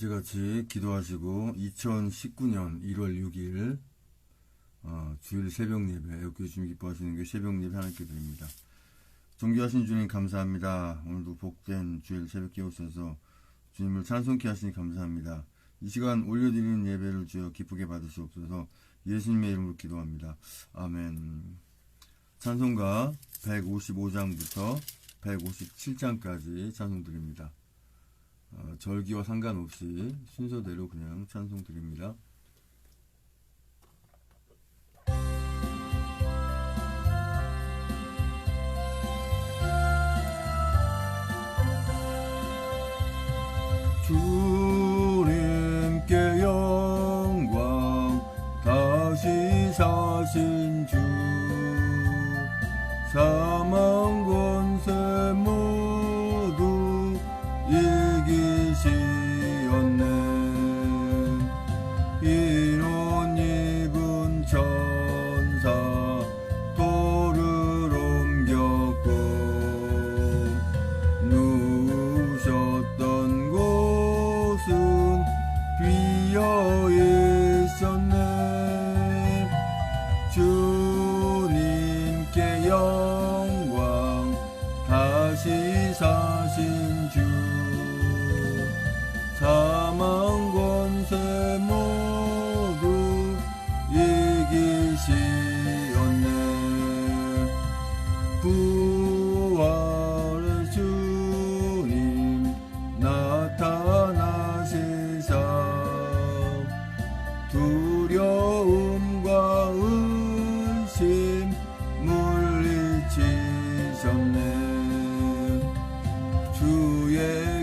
이제같이 기도하시고 2019년 1월 6일 주일 새벽 예배, 애국교 주님 기뻐하시는 게 새벽 예배 하나님께 드립니다. 존귀하신 주님 감사합니다. 오늘도 복된 주일 새벽 깨우셔서 주님을 찬송케 하시니 감사합니다. 이 시간 올려드리는 예배를 주여 기쁘게 받으시옵소서. 예수님의 이름으로 기도합니다. 아멘. 찬송가 155장부터 157장까지 찬송 드립니다. 절기와 상관없이 순서대로 그냥 찬송 드립니다. 주님께 영광 다시 사신 주 사망 권세 모두 이기시었네. 이론 입은 천사 돌을 옮겼고 누우셨던 곳은 비어 있었네. 주님께 영광 다시 사신 주 사망 권세 모두 이기시었네. 부활의 주님 나타나시사 두려움과 의심 물리치셨네. 주의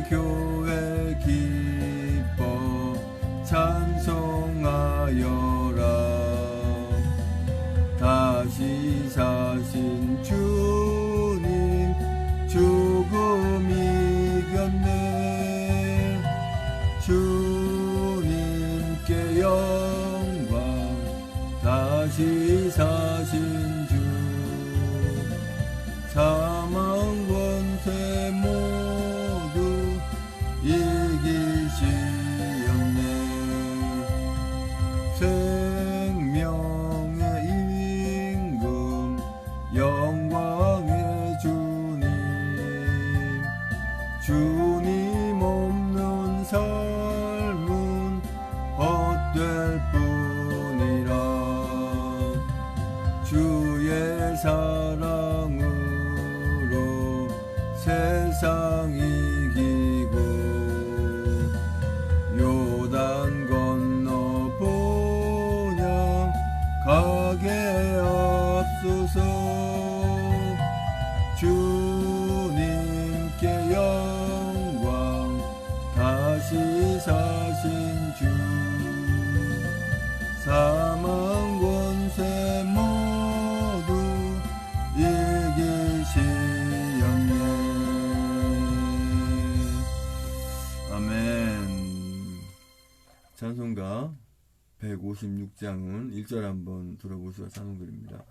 교회 기뻐 찬송하여라. 다시 사신 주님 죽음 이겼네. 주님께 영광 다시 사신 주 사망 권세 모두 이기시었네. 생명의 임금 영광의 주님 주님 없는 삶은 헛될 뿐이라. 주의 사랑으로 세상 이기고 요단 건너 본향 가게 앞서서 주님께 영광 다시 사신 주 사망 권세 모두 이기시었네. 아멘. 찬송가 156장은 1절 한번 들어보시고 찬송드립니다.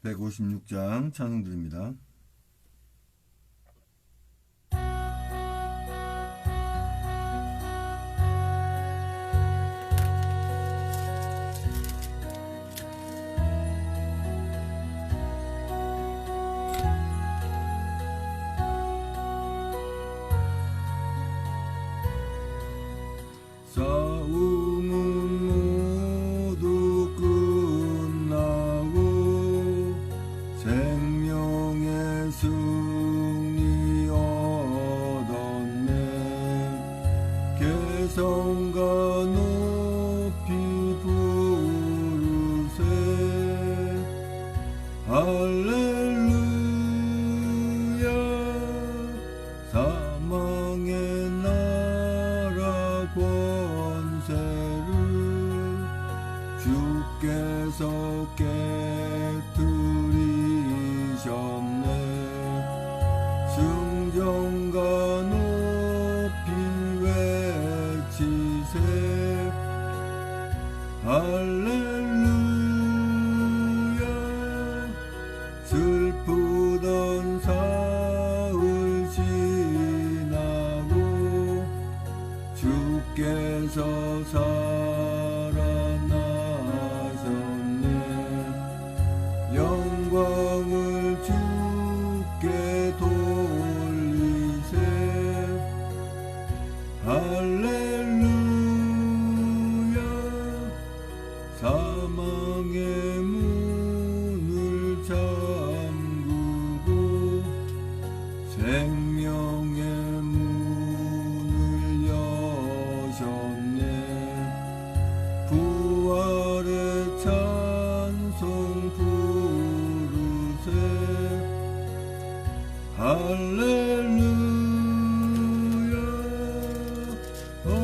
156장 찬송 드립니다. 싸움은 모두 끝나고 생명의 생명의 문을 여셨네. 부활의 찬송 부르세. 할렐루야 아멘.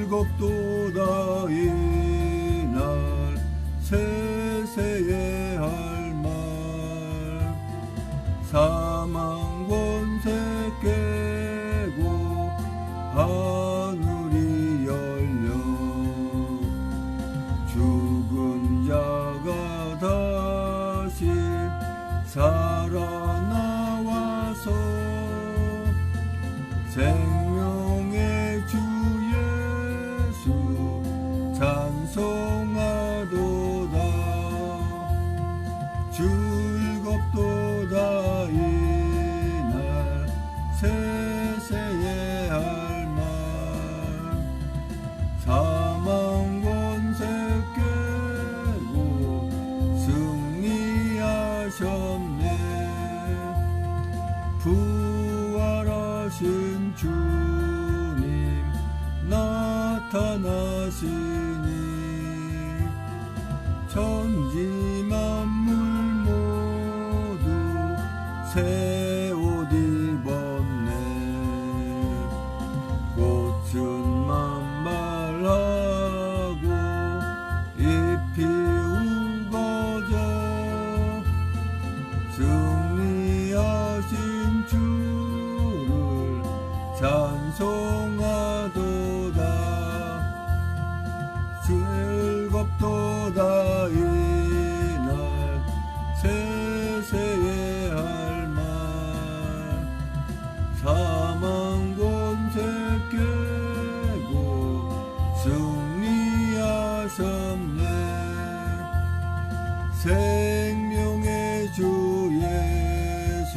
즐겁도다 이날 세세의 할 말. 사망 권세 깨고 하늘이 열려 죽은 자가 다시 살아나와서 생명의 주 예수 찬송하도다. 즐겁도다 이날 세세의 할 말. 사망 권세 깨고 승리하셨네. 부활하신 주님 나타나시니 천지 만물 모두 새 옷 입었네. 꽃은 만발하고 잎이 우거져 승리하신 주를 찬송하도다. 즐겁도다 이날 세세의 할 말. 사망 권세 깨고 승리하셨네. 생명의 주 예수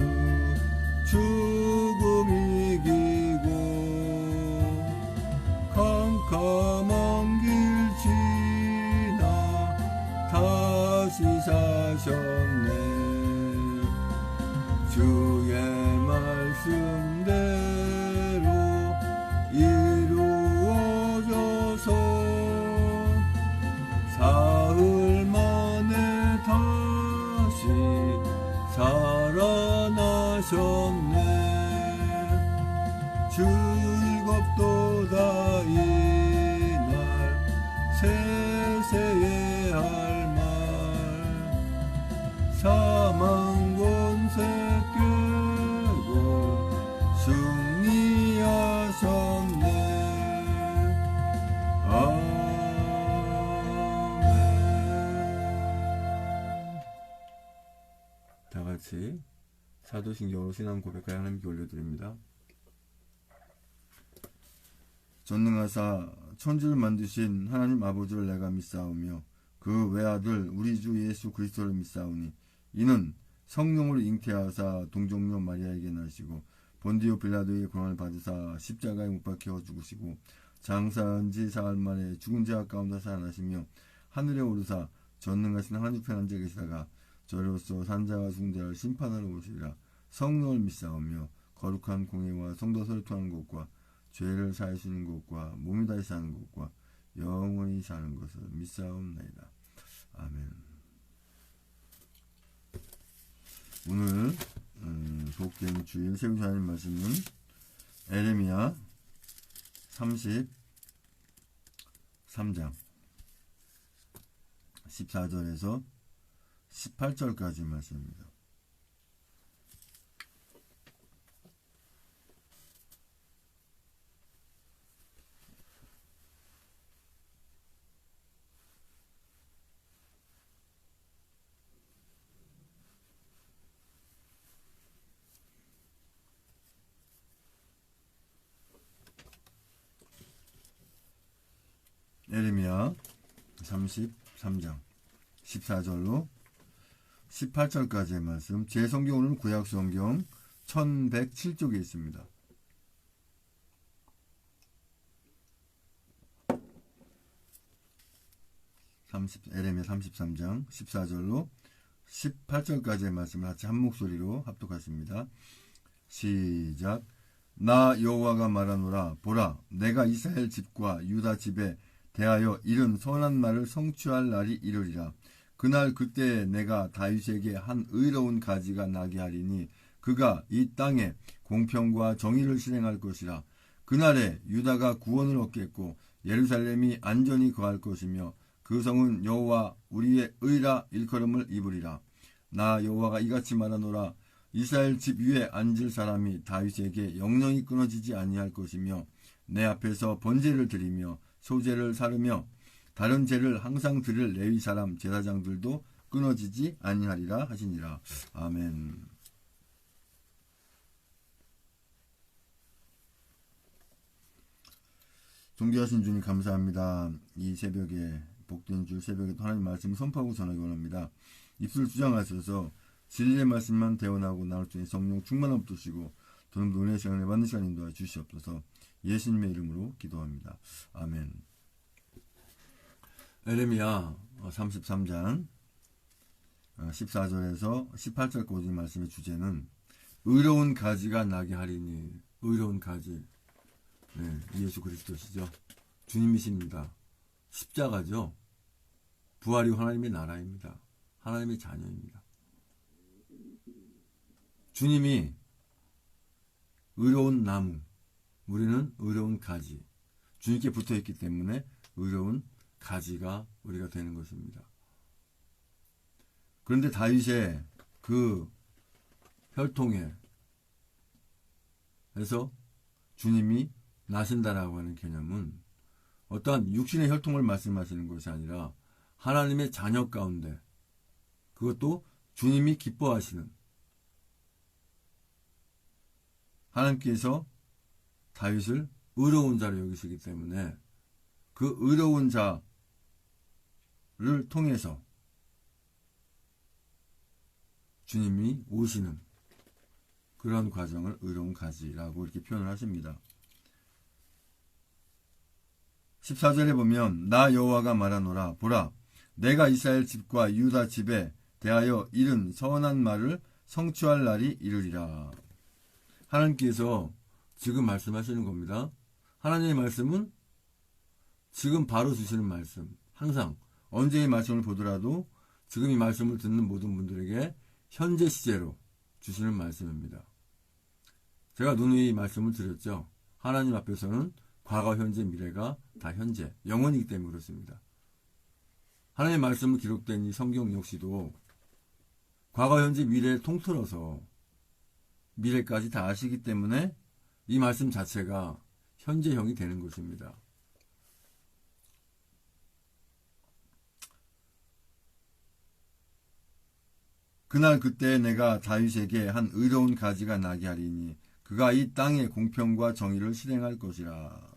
죽음 이기고 캄캄한 길 지나 다시 사셨네. 주의 말씀대로 이루어져서 사흘 만에 다시 살아나셨네. 즐겁도다 이날 세세의 할 말. 사망 권세 깨고 승리하셨네. 아멘. 다같이 사도신경으로 신앙 고백하여 하나님께 올려드립니다. 전능하사 천지를 만드신 하나님 아버지를 내가 믿사오며 그 외아들 우리 주 예수 그리스도를 믿사오니 이는 성령으로 잉태하사 동정녀 마리아에게 나시고 본디오 빌라도의 고난을 받으사 십자가에 못 박혀 죽으시고 장사한 지 사흘 만에 죽은 자 가운데 살아나시며 하늘에 오르사 전능하신 하나님 우편 앉아 계시다가 저로서 산자와 죽은 자를 심판하러 오시리라. 성령을 믿사오며 거룩한 공회와 성도 소통하는 것과 죄를 사하시는 것과 몸이 다시 사는 것과 영원히 사는 것을 믿사옵나이다. 아멘. 오늘 복된 주일 세우시 하나님 말씀은 에레미야 33장 14절에서 18절까지 말씀입니다. 에레미야 33장 14절로 18절까지의 말씀. 제 성경은 구약 성경 1107쪽에 있습니다. 에레미야 33장 14절로 18절까지의 말씀을 같이 한 목소리로 합독하십니다. 시작. 나 여호와가 말하노라. 보라, 내가 이스라엘 집과 유다 집에 대하여 이른 선한 말을 성취할 날이 이르리라. 그날 그때에 내가 다윗에게 한 의로운 가지가 나게 하리니 그가 이 땅에 공평과 정의를 실행할 것이라. 그날에 유다가 구원을 얻겠고 예루살렘이 안전히 거할 것이며 그 성은 여호와 우리의 의라 일컬음을 입으리라. 나 여호와가 이같이 말하노라. 이스라엘 집 위에 앉을 사람이 다윗에게 영영이 끊어지지 아니할 것이며 내 앞에서 번제를 드리며 소제를 사르며 다른 제를 항상 드릴 레위 사람 제사장들도 끊어지지 아니하리라 하시니라. 아멘. 존귀하신 주님 감사합니다. 이 새벽에 복된 주 새벽에 하나님 말씀을 선포하고 전하기 원합니다. 입술을 주장하셔서 진리의 말씀만 대원하고 나올 수 있는 성령 충만함 주시고 도는 은혜의 시간을 받는 시간 인도하여 주시옵소서. 예수님의 이름으로 기도합니다. 아멘. 에레미야 33장 14절에서 18절까지 말씀의 주제는 의로운 가지가 나게 하리니. 의로운 가지. 네, 예수 그리스도시죠. 주님이십니다. 십자가죠. 부활이 하나님의 나라입니다. 하나님의 자녀입니다. 주님이 의로운 나무, 우리는 의로운 가지. 주님께 붙어있기 때문에 의로운 가지가 우리가 되는 것입니다. 그런데 다윗의 그 혈통에 해서 주님이 나신다라고 하는 개념은 어떠한 육신의 혈통을 말씀하시는 것이 아니라 하나님의 자녀 가운데, 그것도 주님이 기뻐하시는, 하나님께서 다윗을 의로운 자로 여기시기 때문에 그 의로운 자를 통해서 주님이 오시는 그런 과정을 의로운 가지라고 이렇게 표현을 하십니다. 14절에 보면 나 여호와가 말하노라. 보라, 내가 이스라엘 집과 유다 집에 대하여 이른 선한 말을 성취할 날이 이르리라. 하나님께서 지금 말씀하시는 겁니다. 하나님의 말씀은 지금 바로 주시는 말씀. 항상 언제 이 말씀을 보더라도 지금 이 말씀을 듣는 모든 분들에게 현재 시제로 주시는 말씀입니다. 제가 누누이 이 말씀을 드렸죠. 하나님 앞에서는 과거, 현재, 미래가 다 현재, 영원이기 때문에 그렇습니다. 하나님의 말씀을 기록된 이 성경 역시도 과거, 현재, 미래를 통틀어서 미래까지 다 아시기 때문에 이 말씀 자체가 현재형이 되는 것입니다. 그날 그때 내가 다윗에게 한 의로운 가지가 나게 하리니 그가 이 땅에 공평과 정의를 실행할 것이라.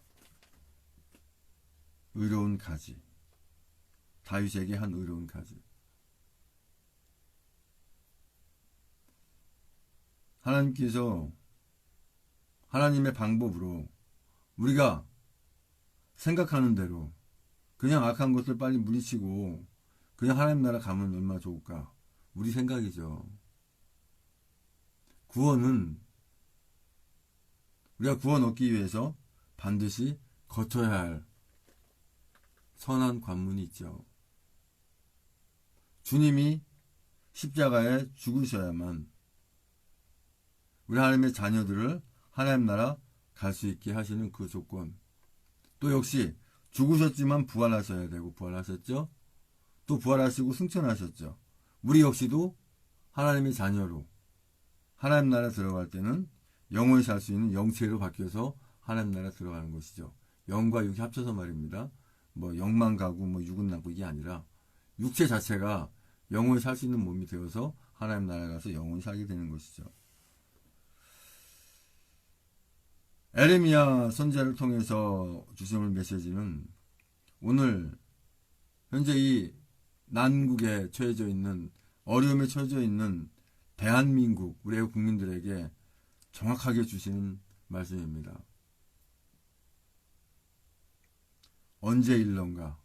의로운 가지. 다윗에게 한 의로운 가지. 하나님께서 하나님의 방법으로 우리가 생각하는 대로 그냥 악한 것을 빨리 물리치고 그냥 하나님 나라 가면 얼마나 좋을까? 우리 생각이죠. 구원은 우리가 구원 얻기 위해서 반드시 거쳐야 할 선한 관문이 있죠. 주님이 십자가에 죽으셔야만 우리 하나님의 자녀들을 하나님 나라 갈 수 있게 하시는 그 조건. 또 역시 죽으셨지만 부활하셔야 되고 부활하셨죠. 또 부활하시고 승천하셨죠. 우리 역시도 하나님의 자녀로 하나님 나라 들어갈 때는 영원히 살 수 있는 영체로 바뀌어서 하나님 나라 들어가는 것이죠. 영과 육이 합쳐서 말입니다. 뭐 영만 가고 뭐 육은 남고 이게 아니라 육체 자체가 영원히 살 수 있는 몸이 되어서 하나님 나라에 가서 영원히 살게 되는 것이죠. 에레미야 선지자를 통해서 주시는 메시지는 오늘 현재 이 난국에 처해져 있는, 어려움에 처해져 있는 대한민국 우리 국민들에게 정확하게 주시는 말씀입니다. 언제 일런가?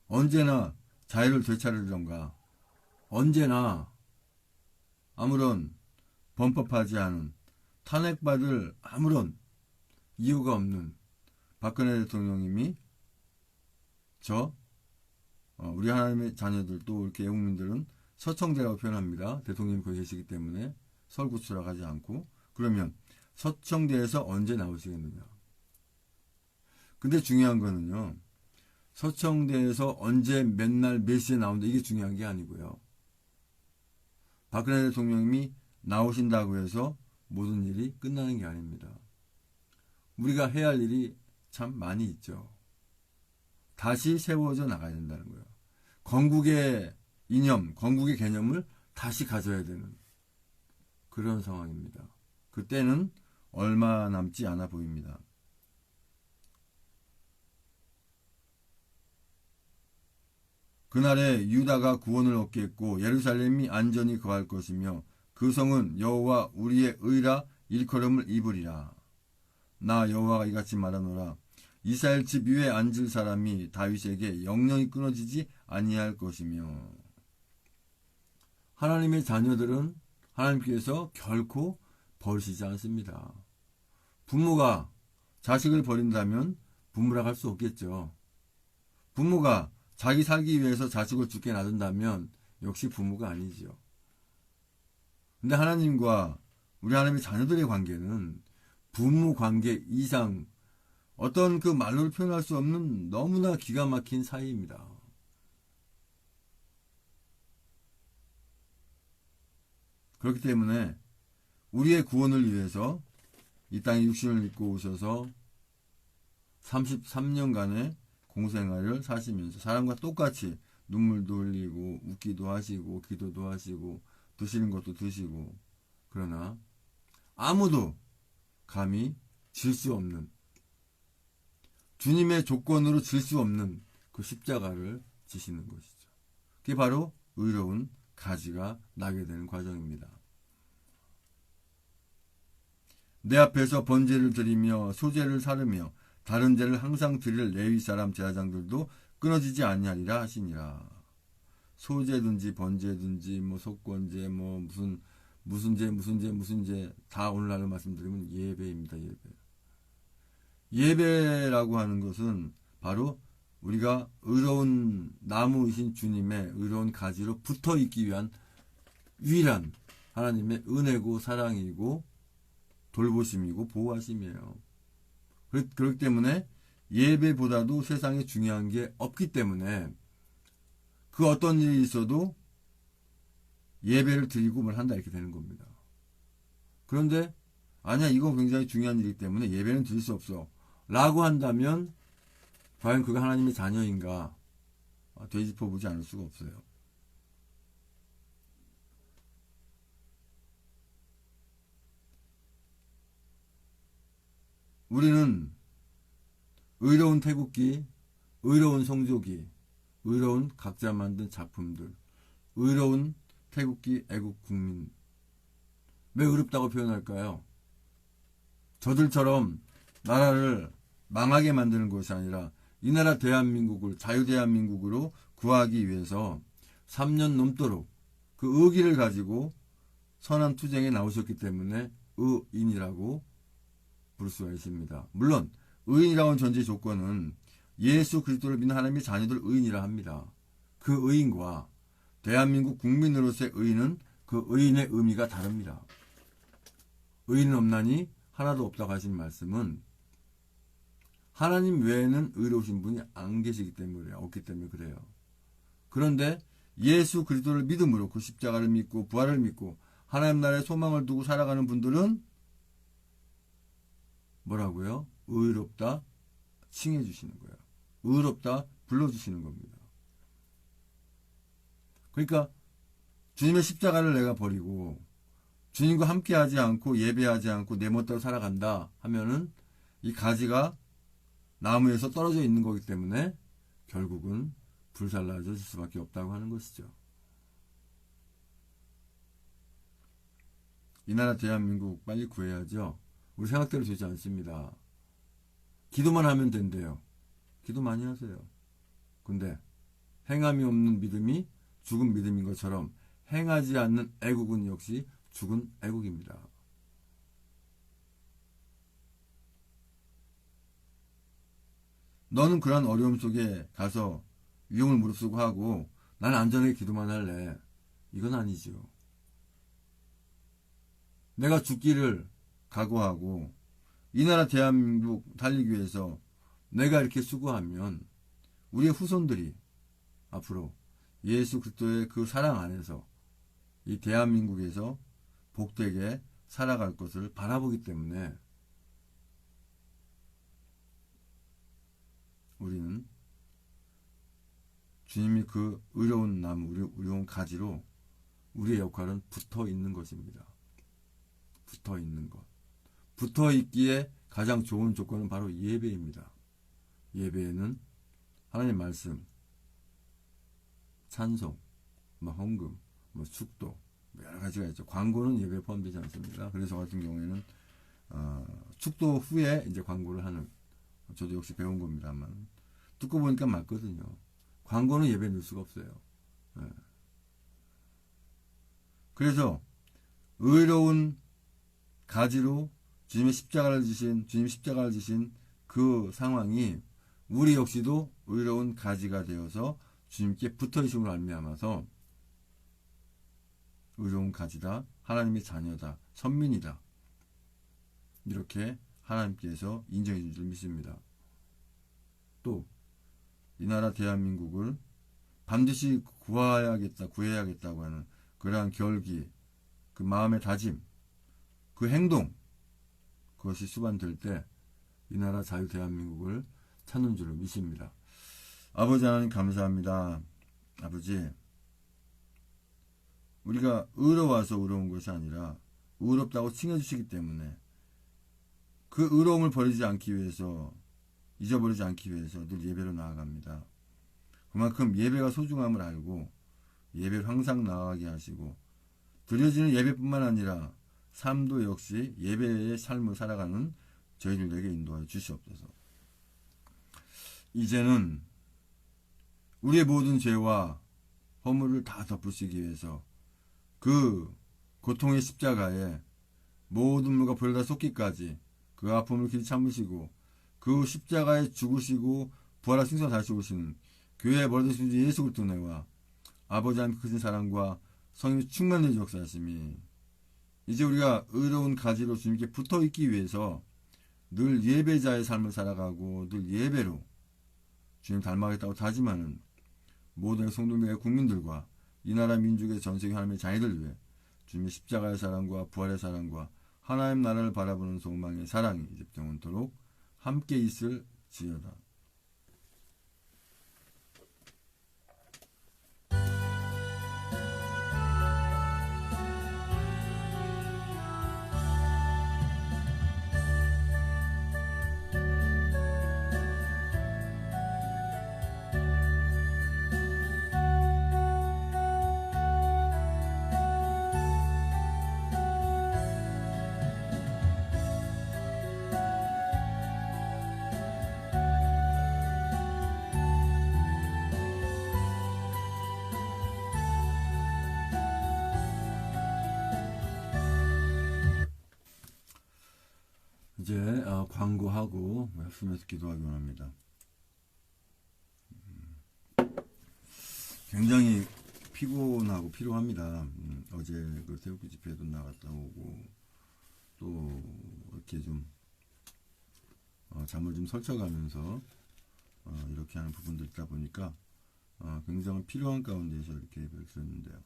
언제나 자유를 되찾으려던가? 언제나 아무런 범법하지 않은 탄핵받을 아무런 이유가 없는 박근혜 대통령님이 우리 하나님의 자녀들 또 이렇게 애국민들은 서청대라고 표현합니다. 대통령님 거기 계시기 때문에 설구추라고 하지 않고. 그러면 서청대에서 언제 나오시겠느냐. 근데 중요한 거는요. 서청대에서 언제 맨날 몇 시에 나온다 이게 중요한 게 아니고요. 박근혜 대통령님이 나오신다고 해서 모든 일이 끝나는 게 아닙니다. 우리가 해야 할 일이 참 많이 있죠. 다시 세워져 나가야 된다는 거예요. 건국의 이념, 건국의 개념을 다시 가져야 되는 그런 상황입니다. 그때는 얼마 남지 않아 보입니다. 그날에 유다가 구원을 얻겠고 예루살렘이 안전히 거할 것이며 그 성은 여호와 우리의 의라 일컬음을 입으리라. 나 여호와가 이같이 말하노라. 이스라엘 집 위에 앉을 사람이 다윗에게 영영이 끊어지지 아니할 것이며. 하나님의 자녀들은 하나님께서 결코 버리시지 않습니다. 부모가 자식을 버린다면 부모라고 할 수 없겠죠. 부모가 자기 살기 위해서 자식을 죽게 놔둔다면 역시 부모가 아니죠. 근데 하나님과 우리 하나님의 자녀들의 관계는 부모 관계 이상 어떤 그 말로 표현할 수 없는 너무나 기가 막힌 사이입니다. 그렇기 때문에 우리의 구원을 위해서 이 땅에 육신을 입고 오셔서 33년간의 공생활을 사시면서 사람과 똑같이 눈물도 흘리고 웃기도 하시고 기도도 하시고 드시는 것도 드시고 그러나 아무도 감히 질 수 없는 주님의 조건으로 질 수 없는 그 십자가를 지시는 것이죠. 그게 바로 의로운 가지가 나게 되는 과정입니다. 내 앞에서 번제를 드리며 소제를 사르며 다른 제를 항상 드릴 레위 사람 제사장들도 끊어지지 아니하리라 하시니라. 소제든지 번제든지 뭐 속건제 뭐 무슨 제 다 오늘날로 말씀드리면 예배입니다. 예배라고 하는 것은 바로 우리가 의로운 나무이신 주님의 의로운 가지로 붙어 있기 위한 유일한 하나님의 은혜고 사랑이고 돌보심이고 보호하심이에요. 그렇기 때문에 예배보다도 세상에 중요한 게 없기 때문에 그 어떤 일이 있어도 예배를 드리고 뭘 한다 이렇게 되는 겁니다. 그런데 아니야 이건 굉장히 중요한 일이기 때문에 예배는 드릴 수 없어 라고 한다면 과연 그가 하나님의 자녀인가 되짚어보지 않을 수가 없어요. 우리는 의로운 태국기, 의로운 성조기, 의로운 각자 만든 작품들, 의로운 태국기 애국 국민. 왜 의롭다고 표현할까요? 저들처럼 나라를 망하게 만드는 것이 아니라 이 나라 대한민국을 자유대한민국으로 구하기 위해서 3년 넘도록 그 의기를 가지고 선한 투쟁에 나오셨기 때문에 의인이라고 부를 수가 있습니다. 물론 의인이라고 하는 전제 조건은 예수 그리스도를 믿는 하나님의 자녀들 의인이라 합니다. 그 의인과 대한민국 국민으로서의 의인은 그 의인의 의미가 다릅니다. 의인은 없나니 하나도 없다고 하신 말씀은 하나님 외에는 의로우신 분이 안 계시기 때문에 없기 때문에 그래요. 그런데 예수 그리스도를 믿음으로 그 십자가를 믿고 부활을 믿고 하나님 나라의 소망을 두고 살아가는 분들은 뭐라고요? 의롭다 칭해 주시는 거예요. 의롭다 불러주시는 겁니다. 그러니까 주님의 십자가를 내가 버리고 주님과 함께하지 않고 예배하지 않고 내 멋대로 살아간다 하면은 이 가지가 나무에서 떨어져 있는 거기 때문에 결국은 불살라질 수밖에 없다고 하는 것이죠. 이 나라 대한민국 빨리 구해야죠. 우리 생각대로 되지 않습니다. 기도만 하면 된대요. 기도 많이 하세요. 근데 행함이 없는 믿음이 죽은 믿음인 것처럼 행하지 않는 애국은 역시 죽은 애국입니다. 너는 그런 어려움 속에 가서 위험을 무릅쓰고 하고 난 안전하게 기도만 할래. 이건 아니죠. 내가 죽기를 각오하고 이 나라 대한민국 살리기 위해서 내가 이렇게 수고하면 우리의 후손들이 앞으로 예수 그리스도의 그 사랑 안에서 이 대한민국에서 복되게 살아갈 것을 바라보기 때문에 우리는 주님이 그 의로운 나무, 의로운 가지로 우리의 역할은 붙어 있는 것입니다. 붙어 있는 것. 붙어 있기에 가장 좋은 조건은 바로 예배입니다. 예배에는 하나님 말씀, 찬송, 헌금, 축도, 여러 가지가 있죠. 광고는 예배에 포함되지 않습니다. 그래서 같은 경우에는 축도 후에 이제 광고를 하는, 저도 역시 배운 겁니다만 듣고 보니까 맞거든요. 광고는 예배에 넣을 수가 없어요. 네. 그래서 의로운 가지로 주님의 십자가를 지신 그 상황이 우리 역시도 의로운 가지가 되어서 주님께 붙어있음을 알미암아서 의로운 가지다, 하나님의 자녀다, 선민이다, 이렇게 하나님께서 인정해 준 줄 믿습니다. 또 이 나라 대한민국을 반드시 구해야겠다고 하는 그러한 결기, 그 마음의 다짐, 그 행동, 그것이 수반될 때 이 나라 자유 대한민국을 찾는 줄로 믿습니다. 아버지 하나님 감사합니다. 아버지, 우리가 의로워서 의로운 것이 아니라 의롭다고 칭해주시기 때문에 그 의로움을 버리지 않기 위해서, 잊어버리지 않기 위해서 늘 예배로 나아갑니다. 그만큼 예배가 소중함을 알고 예배를 항상 나아가게 하시고, 드려지는 예배뿐만 아니라 삶도 역시 예배의 삶을 살아가는 저희들에게 인도하여 주시옵소서. 이제는 우리의 모든 죄와 허물을 다 덮으시기 위해서 그 고통의 십자가에 모든 물과 벌다 쏟기까지 그 아픔을 길이 참으시고 그 십자가에 죽으시고 부활하 생사 다시 오시는 교회의 버려주신 예수 그리스도 은혜와 아버지 하나님 크신 사랑과 성령의 충만히 역사하심이 이제 우리가 의로운 가지로 주님께 붙어있기 위해서 늘 예배자의 삶을 살아가고 늘 예배로 주님 닮아가겠다고 다짐하는 모든 성도들의 국민들과 이 나라 민족의 전세계 하나님의 자녀들 위해 주님의 십자가의 사랑과 부활의 사랑과 하나님 나라를 바라보는 소망의 사랑이 이제 영원토록 함께 있을지어다. 이제 광고하고 말씀에서 기도하기 원합니다. 굉장히 피곤하고 피로합니다. 어제 그 태극기 집회도 나갔다 오고 또 이렇게 좀 잠을 좀 설쳐가면서 이렇게 하는 부분도 있다 보니까 굉장히 필요한 가운데서 이렇게 예배를 드렸는데요.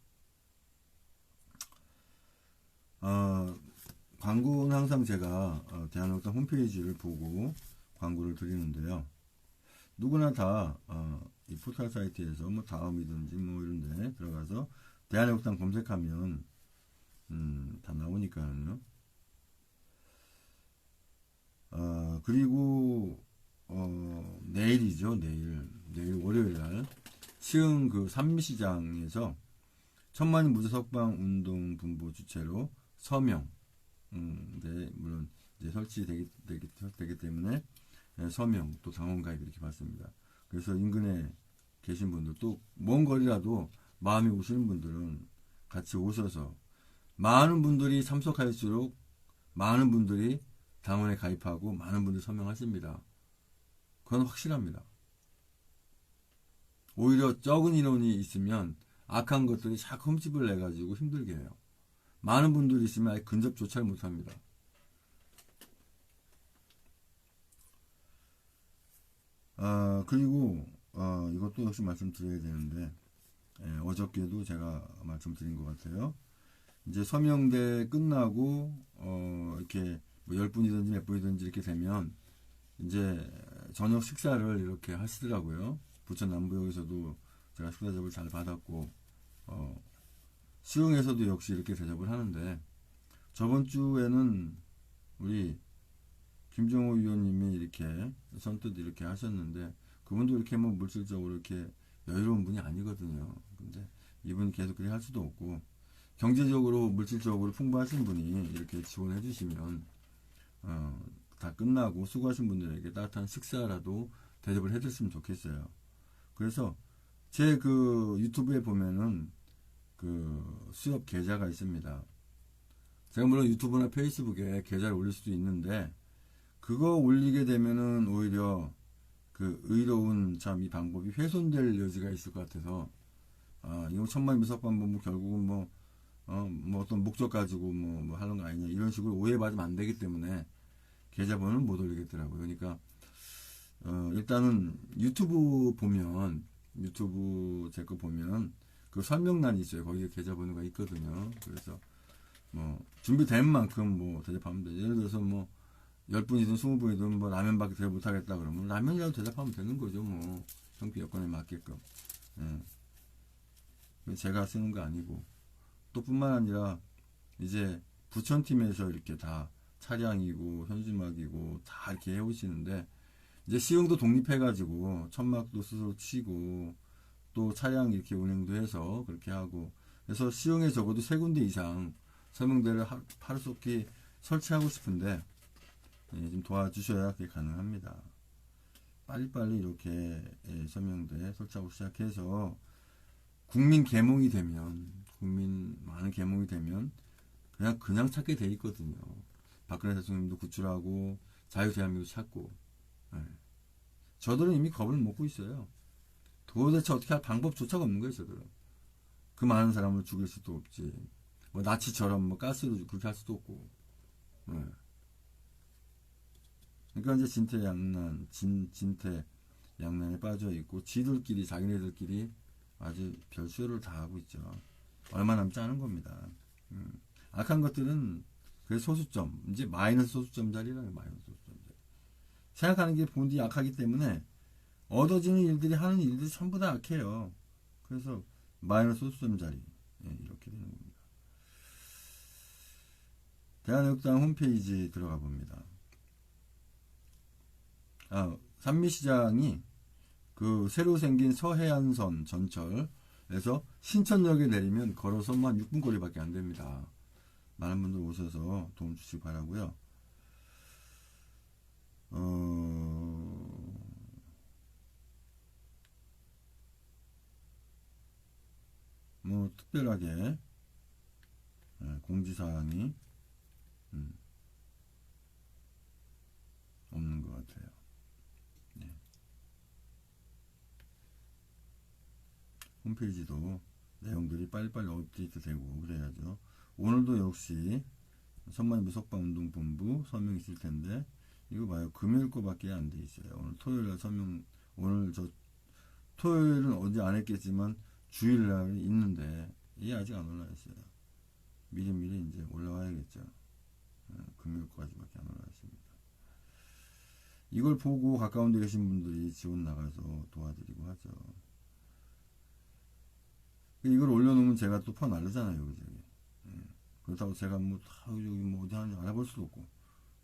광고는 항상 제가 대한민국 홈페이지를 보고 광고를 드리는데요. 누구나 다 이 포털 사이트에서 다음이든지 이런데 들어가서 대한민국당 검색하면 다 나오니까요. 그리고 내일이죠. 내일 월요일날 시흥 그 산미시장에서 천만인 무료 석방 운동 분부 주최로 서명, 네, 물론 이제 설치되기 때문에 서명 또 당원가입 이렇게 받습니다. 그래서 인근에 계신 분들 또 먼 거리라도 마음이 오시는 분들은 같이 오셔서 많은 분들이 참석할수록 많은 분들이 당원에 가입하고 많은 분들이 서명하십니다. 그건 확실합니다. 오히려 적은 인원이 있으면 악한 것들이 자꾸 흠집을 내가지고 힘들게 해요. 많은 분들이 있으면 아예 근접조차 못합니다. 그리고 이것도 역시 말씀드려야 되는데 어저께도 제가 말씀드린 것 같아요. 이제 서명대 끝나고 이렇게 뭐 10분이든지 몇 분이든지 이렇게 되면 이제 저녁 식사를 이렇게 하시더라고요. 부천 남부역에서도 제가 식사 대접을 잘 받았고 시흥에서도 역시 이렇게 대접을 하는데 저번 주에는 우리 김정호 위원님이 이렇게 선뜻 이렇게 하셨는데 그분도 이렇게 뭐 물질적으로 이렇게 여유로운 분이 아니거든요. 근데 이분이 계속 그렇게 할 수도 없고 경제적으로 물질적으로 풍부하신 분이 이렇게 지원해 주시면 다 끝나고 수고하신 분들에게 따뜻한 식사라도 대접을 해줬으면 좋겠어요. 그래서 제 그 유튜브에 보면은 그 수업 계좌가 있습니다. 제가 물론 유튜브나 페이스북에 계좌를 올릴 수도 있는데 그거 올리게 되면은 오히려 그 의로운 참 이 방법이 훼손될 여지가 있을 것 같아서 이거 천만 미석반복 결국은 뭐 어떤 목적 가지고 뭐 하는 거 아니냐 이런 식으로 오해받으면 안 되기 때문에 계좌번호는 못 올리겠더라고요. 그러니까 일단은 유튜브 제 거 보면 그 설명란이 있어요. 거기에 계좌번호가 있거든요. 그래서 뭐 준비된 만큼 뭐 대접하면 돼요. 예를 들어서 뭐 10분이든 20분이든 뭐 라면밖에 대접 못하겠다 그러면 라면이라도 대접하면 되는 거죠. 뭐 형편 여건에 맞게끔. 제가 쓰는 거 아니고 또 뿐만 아니라 이제 부천팀에서 이렇게 다 차량이고 현수막이고 다 이렇게 해오시는데 이제 시흥도 독립해가지고 천막도 스스로 치고 또 차량 이렇게 운행도 해서 그렇게 하고 그래서 시흥에 적어도 3군데 이상 서명대를 하루속히 설치하고 싶은데 좀 도와주셔야 그게 가능합니다. 빨리빨리 이렇게 서명대 설치하고 시작해서 국민 계몽이 되면 많은 계몽이 되면 그냥 찾게 돼 있거든요. 박근혜 대통령도 구출하고 자유대한민국 찾고 저들은 이미 겁을 먹고 있어요. 도대체 어떻게 할 방법조차가 없는 거예요. 저들은 그 많은 사람을 죽일 수도 없지 뭐 나치처럼 뭐 가스로 그렇게 할 수도 없고 그러니까 이제 진퇴양난에 빠져 있고 자기네들끼리 아주 별수요를 다 하고 있죠. 얼마 남지 않은 겁니다. 악한 것들은 그 소수점 이제 마이너스 소수점짜리라는 마이너스 소수점짜리 생각하는 게 본디 약하기 때문에 얻어지는 일들이 하는 일들이 전부 다 악해요. 그래서 마이너스 소수점짜리 이렇게 되는 겁니다. 대한협당 홈페이지 들어가 봅니다. 산미시장이 그 새로 생긴 서해안선 전철에서 신천역에 내리면 걸어서만 6분 거리밖에 안 됩니다. 많은 분들 오셔서 도움 주시기 바라고요. 뭐 특별하게 공지사항이 없는 것 같아요. 네. 홈페이지도 내용들이 빨리빨리 업데이트 되고 그래야죠. 오늘도 역시 천만인부 석방운동본부 서명 있을 텐데 이거 봐요. 금요일 거밖에 안 돼 있어요. 오늘 토요일날 서명 오늘 토요일은 어제 안 했겠지만 주일날 있는데 이게 아직 안 올라와 있어요. 미리미리 이제 올라와야겠죠. 금요일까지밖에 안 올라와 있습니다. 이걸 보고 가까운 데 계신 분들이 지원 나가서 도와드리고 하죠. 이걸 올려놓으면 제가 또 퍼 날르잖아요. 여기저기. 그렇다고 제가 뭐 여기 뭐 어디 하는지 알아볼 수도 없고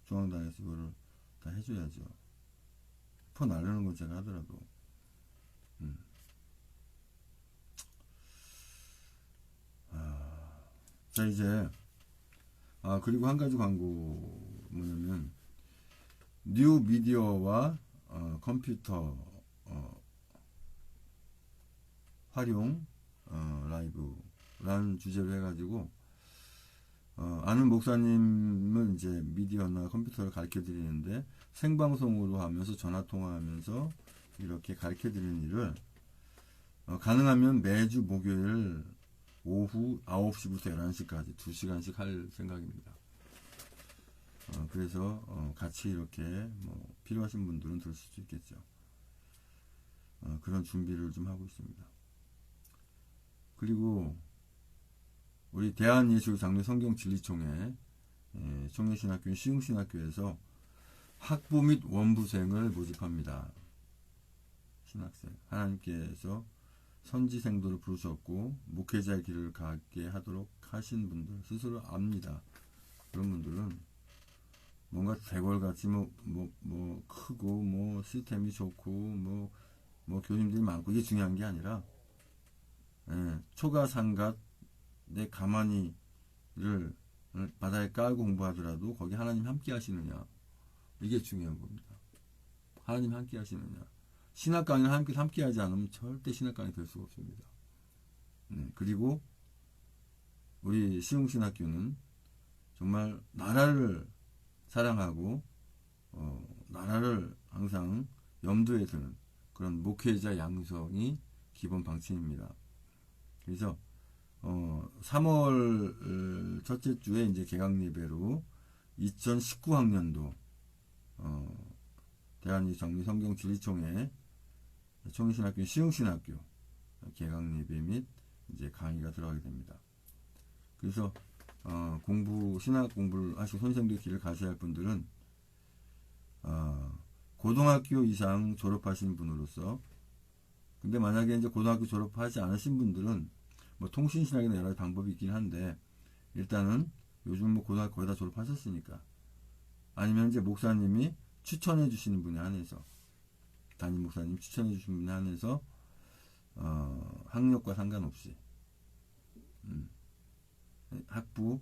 중앙당에서 이거를 다 해줘야죠. 퍼 날르는 건 제가 하더라도 자 이제 그리고 한 가지 광고 뭐냐면 뉴 미디어와 컴퓨터 활용 라이브라는 주제로 해가지고 아는 목사님은 이제 미디어나 컴퓨터를 가르쳐 드리는데 생방송으로 하면서 전화 통화하면서 이렇게 가르쳐 드리는 일을 가능하면 매주 목요일 오후 9시부터 11시까지 2시간씩 할 생각입니다. 그래서 같이 이렇게 뭐 필요하신 분들은 들으실 수 있겠죠. 그런 준비를 좀 하고 있습니다. 그리고 우리 대한예수장로 성경진리총회 총회신학교 시흥신학교에서 학부 및 원부생을 모집합니다. 신학생 하나님께서 선지생도를 부르셨고 목회자의 길을 가게 하도록 하신 분들 스스로 압니다. 그런 분들은 뭔가 대궐같이 뭐 크고 뭐 시스템이 좋고 뭐 교수님들이 많고 이게 중요한 게 아니라 초가상갓 내 가만히를 바다에 깔고 공부하더라도 거기 하나님 함께 하시느냐 이게 중요한 겁니다. 하나님 함께 하시느냐. 신학강을 함께 하지 않으면 절대 신학강이 될 수가 없습니다. 그리고 우리 시흥신학교는 정말 나라를 사랑하고 나라를 항상 염두에 두는 그런 목회자 양성이 기본 방침입니다. 그래서 3월 첫째 주에 이제 개강 예배로 2019학년도 대한예수장로 성경진리총회 총회신학교 시흥신학교 개강 예배 및 이제 강의가 들어가게 됩니다. 그래서 신학 공부를 하시고 선생님들 길을 가셔야 할 분들은 고등학교 이상 졸업하신 분으로서 근데 만약에 이제 고등학교 졸업하지 않으신 분들은 뭐 통신신학이나 여러 가지 방법이 있긴 한데 일단은 요즘 뭐 고등학교 거의 다 졸업하셨으니까 아니면 이제 목사님이 추천해 주시는 분에 한해서 담임 목사님 추천해 주시는 분에 한해서 학력과 상관없이 학부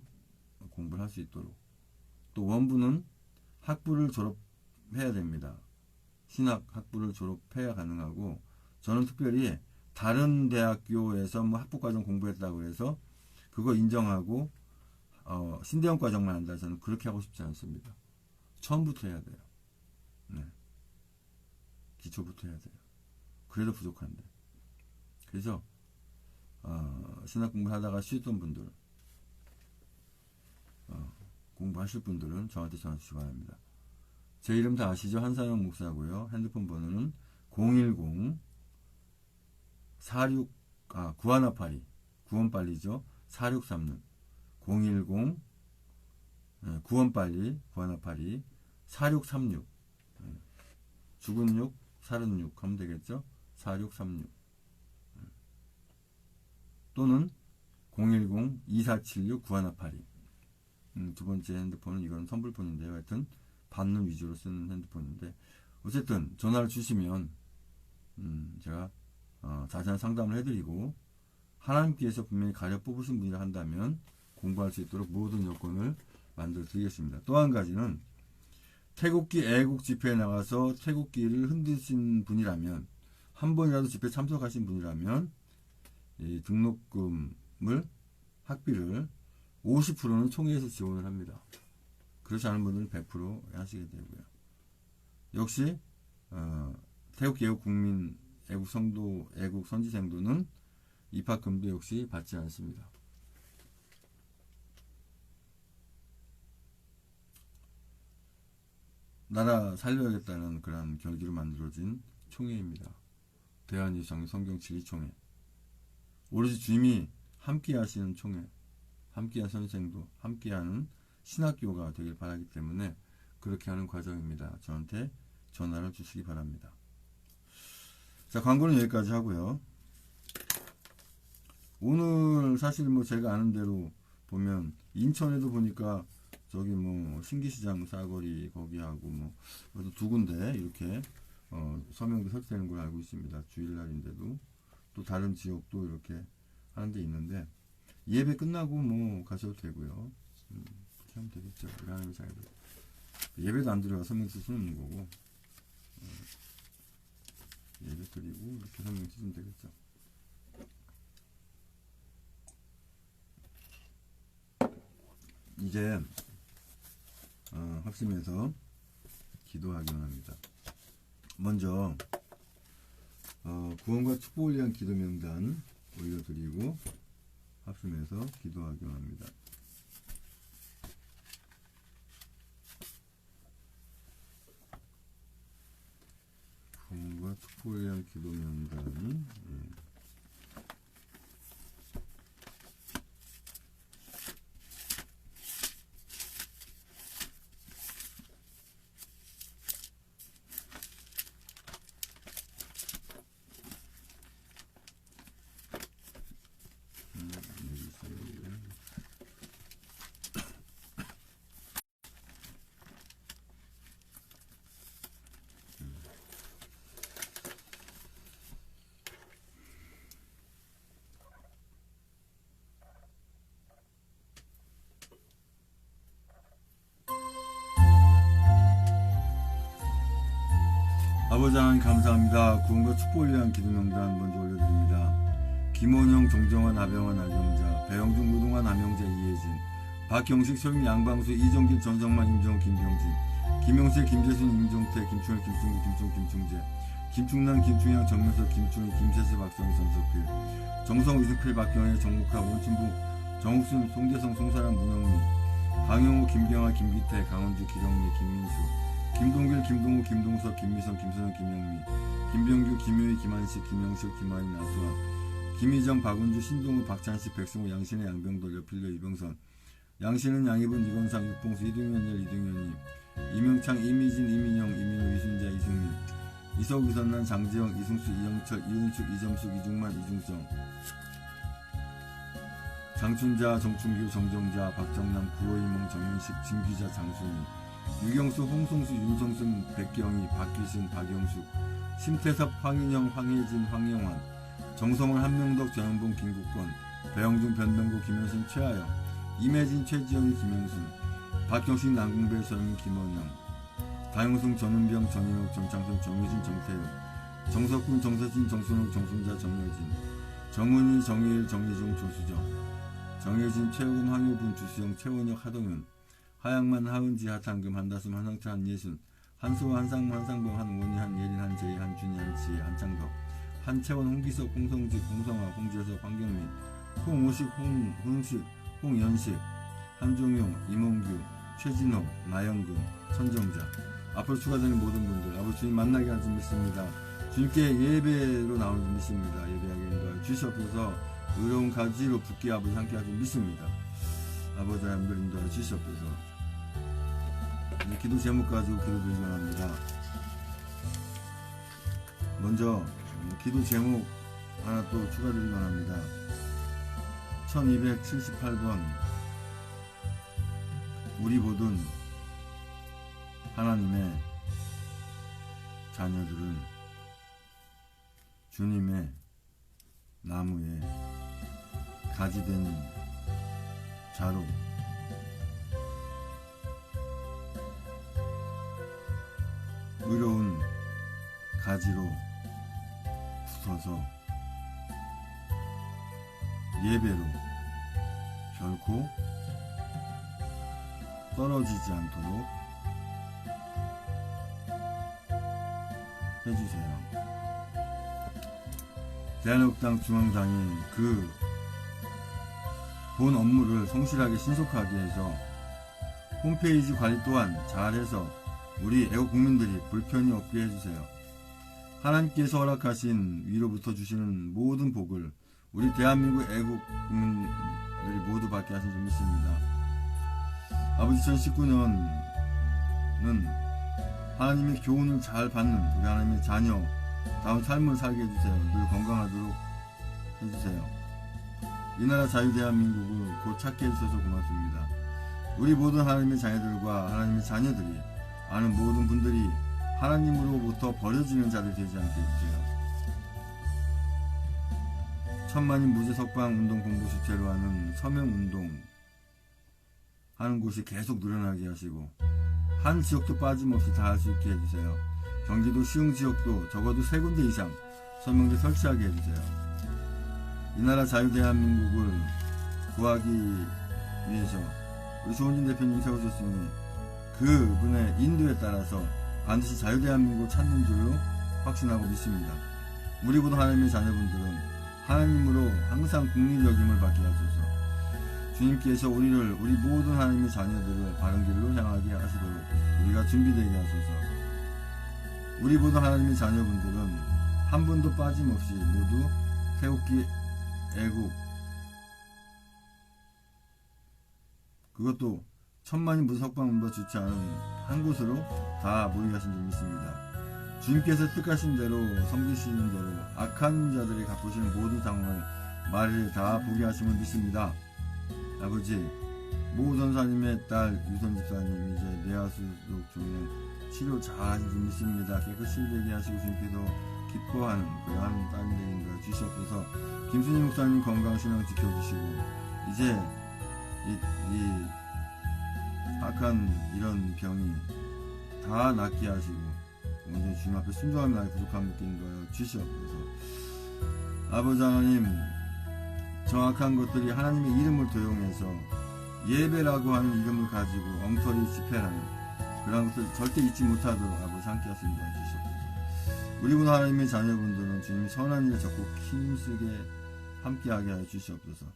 공부를 할 수 있도록 또 원부는 학부를 졸업해야 됩니다. 신학 학부를 졸업해야 가능하고 저는 특별히 다른 대학교에서 뭐 학부과정 공부했다고 해서 그거 인정하고 신대원 과정만 한다 저는 그렇게 하고 싶지 않습니다. 처음부터 해야 돼요. 네. 기초부터 해야 돼요. 그래도 부족한데. 그래서 신학 공부를 하다가 쉬었던 분들 공부하실 분들은 저한테 전화 주시기 바랍니다. 제 이름 다 아시죠? 한상영 목사고요. 핸드폰 번호는 010-46 9182 9원 빨리죠. 4636 010 9원 빨리 9182 4636 죽은 6 살은 6 하면 되겠죠. 4636 또는 010-2476-9182 두 번째 핸드폰은 이건 선불폰인데요. 하여튼 받는 위주로 쓰는 핸드폰인데 어쨌든 전화를 주시면 제가 자세한 상담을 해드리고 하나님께서 분명히 가려 뽑으신 분이라 한다면 공부할 수 있도록 모든 여건을 만들어 드리겠습니다. 또 한 가지는 태국기 애국 집회에 나가서 태국기를 흔드신 분이라면 한 번이라도 집회 참석하신 분이라면 이 등록금을 학비를 50%는 총회에서 지원을 합니다. 그렇지 않은 분들은 100% 하시게 되고요. 역시 태국기 애국 국민 애국 성도 애국 선지생도는 입학금도 역시 받지 않습니다. 나라 살려야겠다는 그런 결기로 만들어진 총회입니다. 대한예수장로 성경진리총회. 오로지 주님이 함께 하시는 총회, 함께한 선생도, 함께하는 신학교가 되길 바라기 때문에 그렇게 하는 과정입니다. 저한테 전화를 주시기 바랍니다. 자, 광고는 여기까지 하고요. 오늘 사실 뭐 제가 아는 대로 보면 인천에도 보니까 저기 뭐 신기시장 사거리 거기하고 뭐 두 군데 이렇게 서명도 설치되는 걸 알고 있습니다. 주일날인데도 또 다른 지역도 이렇게 하는 데 있는데 예배 끝나고 뭐 가셔도 되고요. 이렇게 하면 되겠죠. 우리 하나님의 자녀들. 예배도 안 드려가 설명서 쓰는 거고, 예배 드리고 이렇게 설명서 쓰면 되겠죠. 이제 합심해서 기도하기만 합니다. 먼저 구원과 축복을 위한 기도 명단 올려드리고 합심해서 기도하기만 합니다. 구원과 축복을 위한 기도 명단이 아버지 하나님 감사합니다. 구원과 축복을 위한 기도 명단 먼저 올려드립니다. 김원영, 정정환, 나병환, 나경자, 배영중, 노동환, 남영자, 이혜진, 박경식, 소영, 양방수, 이정길, 전성만, 임정호, 김병진, 김용세, 김재순, 임종태, 김충현, 김승구, 김종, 김충재, 김충남, 김충영, 정명석, 김충희, 김세세, 박성희, 전석필, 정성, 이승필, 박경혜, 정국하, 원춘부, 정욱순, 송재성, 송사람, 문영미, 강영호, 김경아, 김기태, 강원주, 기정미, 김민수, 김동길, 김동우, 김동석, 김미성, 김선영, 김영미, 김병규, 김효희, 김한식, 김영식, 김하인, 나수아, 김희정, 박은주, 신동우, 박찬식, 백승호, 양신의 양병돌, 여필려, 이병선, 양신은 양희분, 이건상, 육봉수, 이등현열, 이등현이, 이명창, 이미진, 이민영, 이민호, 이순자, 이승민, 이석, 이선난, 장지영, 이승수, 이영철, 이은숙, 이점숙, 이중만, 이중성, 장춘자, 정춘규, 정정자, 박정남, 구호이몽, 정윤식, 진기자, 장순희, 유경수, 홍성수, 윤성순, 백경희, 박기신, 박영숙, 심태섭, 황인영, 황혜진, 황영환, 정성원, 한명덕, 전현봉, 김국건, 배영준, 변병구, 김효신, 최하영, 임혜진, 최지영이, 김영순, 박경식, 남궁배, 전민, 김원영, 다영승, 전은병, 전인욱, 정창선, 정유진, 정태윤, 정석군, 정서진, 정순욱, 정순자, 정여진, 정은희, 정혜일, 정희중, 조수정, 정혜진, 최욱은, 황효분, 주수영, 최원혁, 하동현, 하양만, 하은지, 하창금, 한다솜, 한상철, 한예순, 한수호, 한상무, 한상봉, 한원희, 한예린, 한재희, 한준희, 한지혜, 한창덕, 한채원, 홍기석, 홍성직, 홍성화, 홍재석, 황경민, 홍오식, 홍흥식, 홍연식, 한종용, 임홍규, 최진호, 나영근, 천정자. 앞으로 추가되는 모든 분들 아버지 주님 만나게 하지 믿습니다. 주님께 예배로 나오는 줄 믿습니다. 예배하게 인도하여 주시옵소서. 의로운 가지로 붙게 아버지 함께 하지 믿습니다. 아버지 하나님들 인도하여 주시옵소서. 기도 제목 가지고 기도드리기 원합니다. 먼저 기도 제목 하나 또 추가드리기 원합니다. 1278번 우리 모든 하나님의 자녀들은 주님의 나무에 가지된 자로 의로운 가지로 붙어서 예배로 결코 떨어지지 않도록 해주세요. 대한민국당 중앙당이 그 본 업무를 성실하게 신속하게 해서 홈페이지 관리 또한 잘해서 우리 애국 국민들이 불편이 없게 해주세요. 하나님께서 허락하신 위로부터 주시는 모든 복을 우리 대한민국 애국 국민들이 모두 받게 하신 줄 믿습니다. 아버지 2019년은 하나님의 교훈을 잘 받는 우리 하나님의 자녀다운 삶을 살게 해주세요. 늘 건강하도록 해주세요. 이 나라 자유대한민국을 곧 찾게 해주셔서 고맙습니다. 우리 모든 하나님의 자녀들과 하나님의 자녀들이 아는 모든 분들이 하나님으로부터 버려지는 자들이 되지 않게 해주세요. 천만인 무죄 석방 운동 공부 주체로 하는 서명운동 하는 곳이 계속 늘어나게 하시고 한 지역도 빠짐없이 다 할 수 있게 해주세요. 경기도 시흥 지역도 적어도 3군데 이상 서명대 설치하게 해주세요. 이 나라 자유대한민국을 구하기 위해서 우리 조은진 대표님 세우셨으니 그분의 인도에 따라서 반드시 자유대한민국을 찾는 줄로 확신하고 믿습니다. 우리 모든 하나님의 자녀분들은 하나님으로 항상 국리적임을 받게 하소서. 주님께서 우리 모든 하나님의 자녀들을 바른 길로 향하게 하시도록 우리가 준비되게 하소서. 우리 모든 하나님의 자녀분들은 한 분도 빠짐없이 모두 태극기 애국, 그것도 천만이 무슨 석방문과 좋지 않은 한 곳으로 다 모이게 하신 줄 믿습니다. 주님께서 뜻하신 대로 섬기시는 대로 악한 자들이 갚으시는 모든 상황을 말을 다 보게 하심을 믿습니다. 아버지, 모 전사님의 딸 유선 집사님 이제 뇌하수독 중에 치료 잘 하신 줄 믿습니다. 깨끗이 되게 하시고 주님께서 기뻐하는 그러한 딸이 되는 걸 주시옵소서. 김순희 목사님 건강신앙 지켜주시고 이제 이 악한 이런 병이 다 낫게 하시고 오늘 주님 앞에 순종하며 나의 부족함을 느끼는 거여 주시옵소서. 아버지 하나님, 정확한 것들이 하나님의 이름을 도용해서 예배라고 하는 이름을 가지고 엉터리 집회라는 그런 것들 절대 잊지 못하도록 아버지 함께 하시는 거 주시옵소서. 우리 군 하나님의 자녀분들은 주님이 선한 일을 적극 힘쓰게 함께하게 하여 주시옵소서.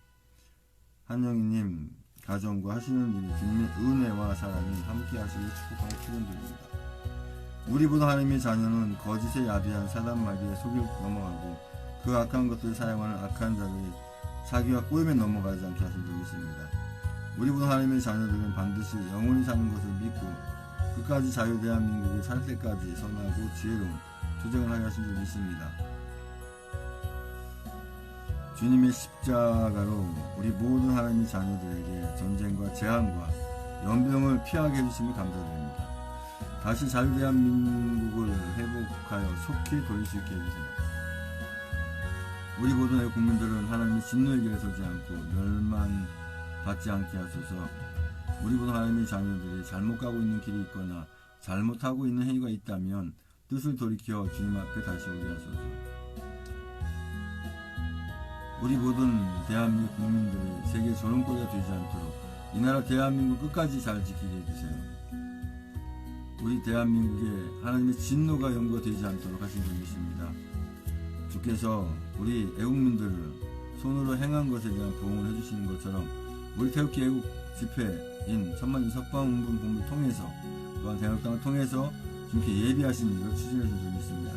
한영희님 가정과 하시는 일이 주님의 은혜와 사랑이 함께 하시길 축복하고 축원드립니다. 우리 군 하나님의 자녀는 거짓에 야비한 사단 마귀의 속일 넘어가고 그 악한 것들을 사용하는 악한 자들의 사기와 꼬임에 넘어가지 않게 하신 줄 믿습니다. 우리 군 하나님의 자녀들은 반드시 영원히 사는 것을 믿고 끝까지 자유대한민국을 살 때까지 선하고 지혜로운 투쟁을 하게 하신 줄 믿습니다. 주님의 십자가로 우리 모든 하나님의 자녀들에게 전쟁과 재앙과 연병을 피하게 해주심을 감사드립니다. 다시 자유대한민국을 회복하여 속히 돌릴 수 있게 해주세요. 우리 모든 국민들은 하나님의 진노의 길에 서지 않고 멸망받지 않게 하소서. 우리 모든 하나님의 자녀들이 잘못 가고 있는 길이 있거나 잘못하고 있는 행위가 있다면 뜻을 돌이켜 주님 앞에 다시 오게 하소서. 우리 모든 대한민국 국민들이 세계 조롱거리가 되지 않도록 이 나라 대한민국 끝까지 잘 지키게 해주세요. 우리 대한민국에 하나님의 진노가 연구되지 않도록 하신 줄 믿습니다. 주께서 우리 애국민들을 손으로 행한 것에 대한 보응을 해주시는 것처럼 우리 태극기 애국 집회인 천만인 석방운동 본부를 통해서 또한 대한민국당을 통해서 주님께 예비하신 일을 추진해 줄 줄 믿습니다.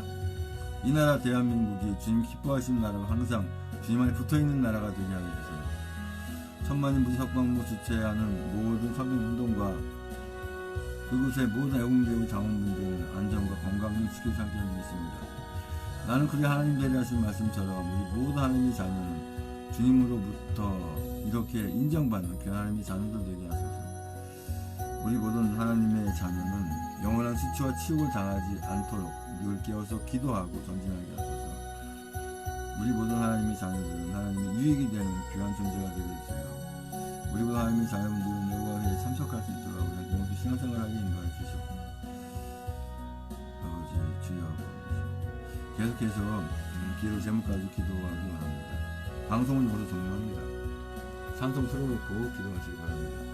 이 나라 대한민국이 주님 기뻐하시는 나라로 항상 주님 안에 붙어있는 나라가 되게 하여 주세요. 천만인 무석방무 주최하는 모든 선동운동과 그곳의 모든 애국민들 장원분들 안전과 건강을 지켜주지 않게 믿습니다. 나는 그리 하나님 대리하신 말씀처럼 우리 모든 하나님의 자녀는 주님으로부터 이렇게 인정받는 그 하나님의 자녀들 되게 하소서. 우리 모든 하나님의 자녀는 영원한 수치와 치욕을 당하지 않도록 늘 깨어서 기도하고 전진하게 하소서. 우리 모든 하나님의 자녀들은 하나님의 유익이 되는 귀한 존재가 되게 해주세요. 우리 모든 하나님의 자녀분들은 여호와에 참석할 수 있도록 우리 모두 신앙생활하게 인도해 주시옵소서. 아버지 주여, 계속해서 기도 제목까지 기도하기 바랍니다. 방송은 여기서 종료합니다. 찬송 틀어놓고 기도하시기 바랍니다.